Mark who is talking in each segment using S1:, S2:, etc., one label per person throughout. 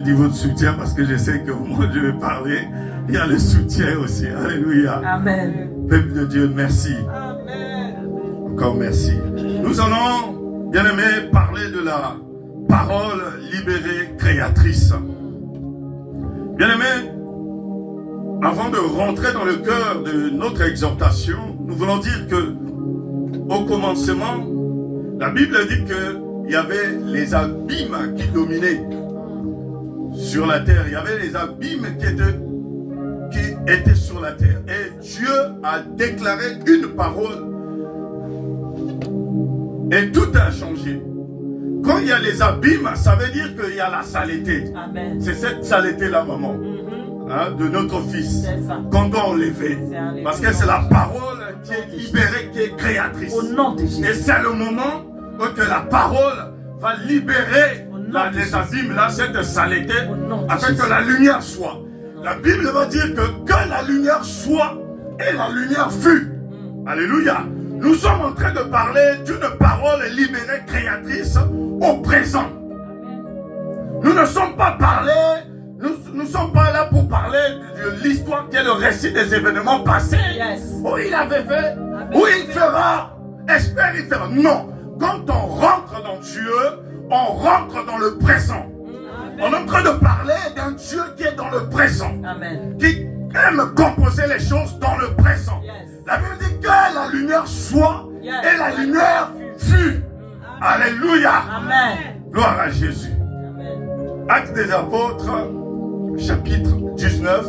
S1: niveau de soutien parce que je sais que moi je vais parler. Il y a le soutien aussi. Alléluia.
S2: Amen.
S1: Peuple de Dieu, merci.
S2: Amen.
S1: Encore merci. Nous allons, bien aimés, parler de la parole libérée créatrice. Bien aimés, avant de rentrer dans le cœur de notre exhortation, nous voulons dire que au commencement, la Bible dit qu'il y avait les abîmes qui dominaient sur la terre. Il y avait les abîmes qui étaient sur la terre. Et Dieu a déclaré une parole et tout a changé. Quand il y a les abîmes, ça veut dire qu'il y a la saleté. C'est cette saleté-là, maman, de notre fils, qu'on doit enlever. Parce que c'est la parole qui est libérée, qui est créatrice.
S2: Au nom de Jésus.
S1: Et c'est le moment où que la parole va libérer les abîmes, là, cette saleté, afin que la lumière soit. La Bible va dire que la lumière soit, et la lumière fut. Alléluia. Nous sommes en train de parler d'une parole libérée créatrice au présent. Nous ne sommes pas nous sommes pas là pour parler de l'histoire qui est le récit des événements passés. Où il avait fait, où il fera, espère il fera. Non, quand on rentre dans Dieu, on rentre dans le présent. On est en train de parler d'un Dieu qui est dans le présent.
S2: Amen.
S1: Qui aime composer les choses dans le présent. La Bible dit que la lumière soit et la lumière fut. Alléluia.
S2: Amen.
S1: Gloire à Jésus.
S2: Amen.
S1: Actes des apôtres, chapitre 19.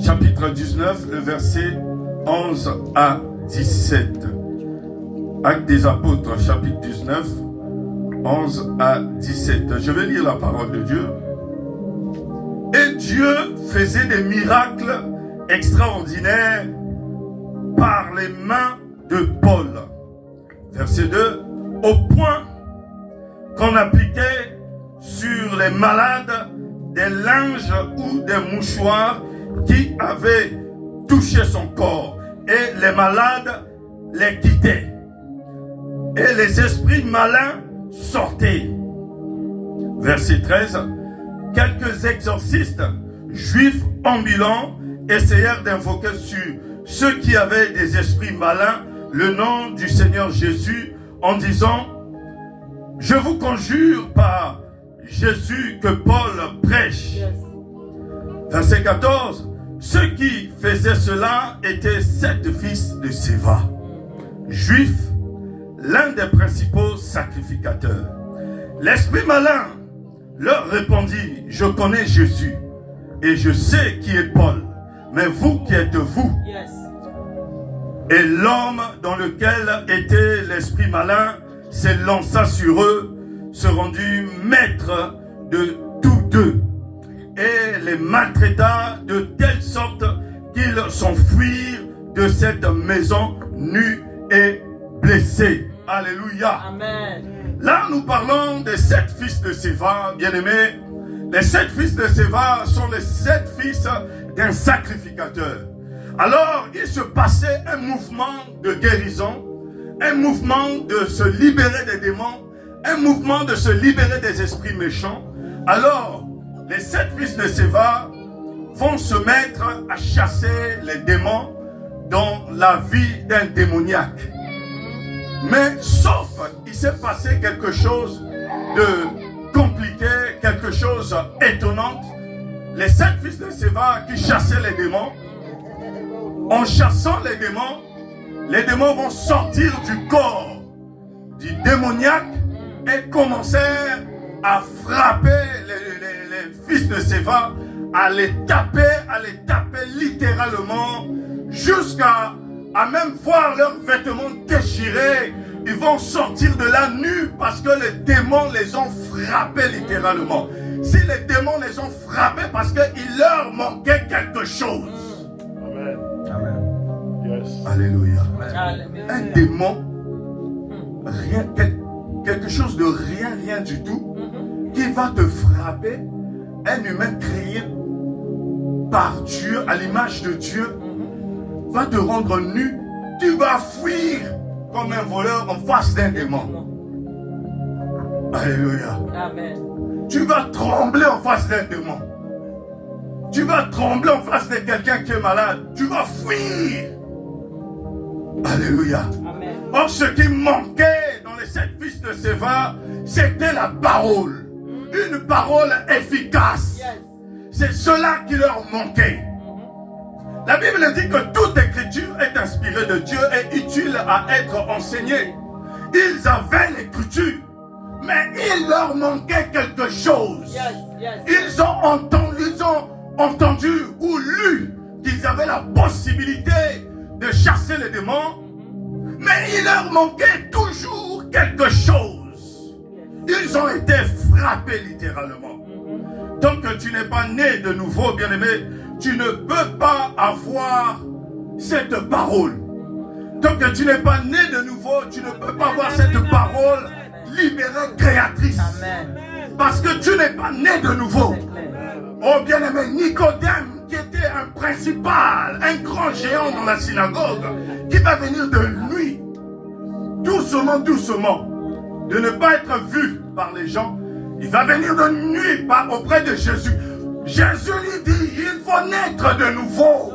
S1: Chapitre 19, le verset 11 à 17. Actes des apôtres, chapitre 19, 11 à 17. Je vais lire la parole de Dieu. Et Dieu faisait des miracles extraordinaires par les mains de Paul. Verset 2. Au point qu'on appliquait sur les malades des linges ou des mouchoirs qui avaient touché son corps. Et les malades les quittaient. Et les esprits malins sortaient. Verset 13. Quelques exorcistes juifs ambulants essayèrent d'invoquer sur ceux qui avaient des esprits malins le nom du Seigneur Jésus en disant: je vous conjure par Jésus que Paul prêche. Verset 14. Ceux qui faisaient cela étaient 7 fils de Séva, juifs, l'un des principaux sacrificateurs. L'esprit malin leur répondit: je connais Jésus et je sais qui est Paul, mais vous qui êtes-vous? Et l'homme dans lequel était l'esprit malin s'élança sur eux, se rendit maître de tous deux et les maltraita de telle sorte qu'ils s'enfuirent de cette maison nus et blessés. Alléluia.
S2: Amen.
S1: Là, nous parlons des 7 fils de Séva, bien-aimés. Les 7 fils de Séva sont les 7 fils d'un sacrificateur. Alors, il se passait un mouvement de guérison, un mouvement de se libérer des démons, un mouvement de se libérer des esprits méchants. Alors, les 7 fils de Séva vont se mettre à chasser les démons dans la vie d'un démoniaque. Mais sauf, il s'est passé quelque chose de compliqué, quelque chose d'étonnant. Les 7 fils de Séva qui chassaient les démons, en chassant les démons vont sortir du corps du démoniaque et commencèrent à frapper les fils de Séva, à les taper littéralement, jusqu'à même voir leurs vêtements déchirés. Ils vont sortir de là nus parce que les démons les ont frappés littéralement. Si les démons les ont frappés parce qu'il leur manquait quelque chose.
S3: Amen. Amen. Yes.
S1: Alléluia.
S2: Amen.
S1: Un démon, rien, quelque chose de rien du tout, qui va te frapper, un humain créé par Dieu, à l'image de Dieu, va te rendre nu, tu vas fuir comme un voleur en face d'un démon. Alléluia.
S2: Amen.
S1: Tu vas trembler en face d'un démon. Tu vas trembler en face de quelqu'un qui est malade. Tu vas fuir. Alléluia.
S2: Amen.
S1: Or, ce qui manquait dans les 7 fils de Séva, c'était la parole. Une parole efficace.
S2: Yes.
S1: C'est cela qui leur manquait. La Bible dit que toute écriture est inspirée de Dieu et utile à être enseignée. Ils avaient l'écriture, mais il leur manquait quelque chose.
S2: Yes. Yes.
S1: Ils ont entendu ou lu qu'ils avaient la possibilité de chasser les démons, mais il leur manquait toujours quelque chose. Ils ont été frappés littéralement. Tant que tu n'es pas né de nouveau, bien-aimé, tu ne peux pas avoir cette parole. Tant que tu n'es pas né de nouveau, tu ne peux pas avoir cette parole libérée, créatrice.
S2: Amen.
S1: Parce que tu n'es pas né de nouveau.
S2: C'est clair.
S1: Oh bien-aimé, Nicodème, qui était un principal, un grand géant dans la synagogue, qui va venir de nuit, doucement, doucement, de ne pas être vu par les gens. Il va venir de nuit auprès de Jésus. Jésus lui dit, il faut naître de nouveau.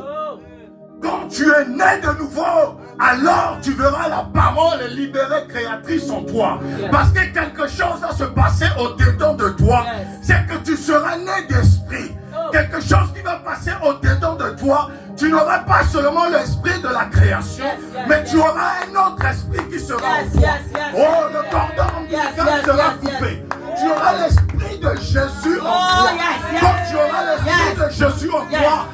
S1: Quand tu es né de nouveau, alors tu verras la parole libérée créatrice en toi.
S2: Yes.
S1: Parce que quelque chose va se passer au-dedans de toi.
S2: Yes.
S1: C'est que tu seras né d'esprit. Quelque chose qui va passer au-dedans de toi. Tu n'auras pas seulement l'esprit de la création, mais tu auras un autre esprit qui sera en toi. Oh, le cordon ombilical sera coupé. Tu auras l'esprit de Jésus en toi. Quand tu auras l'esprit de Jésus en toi,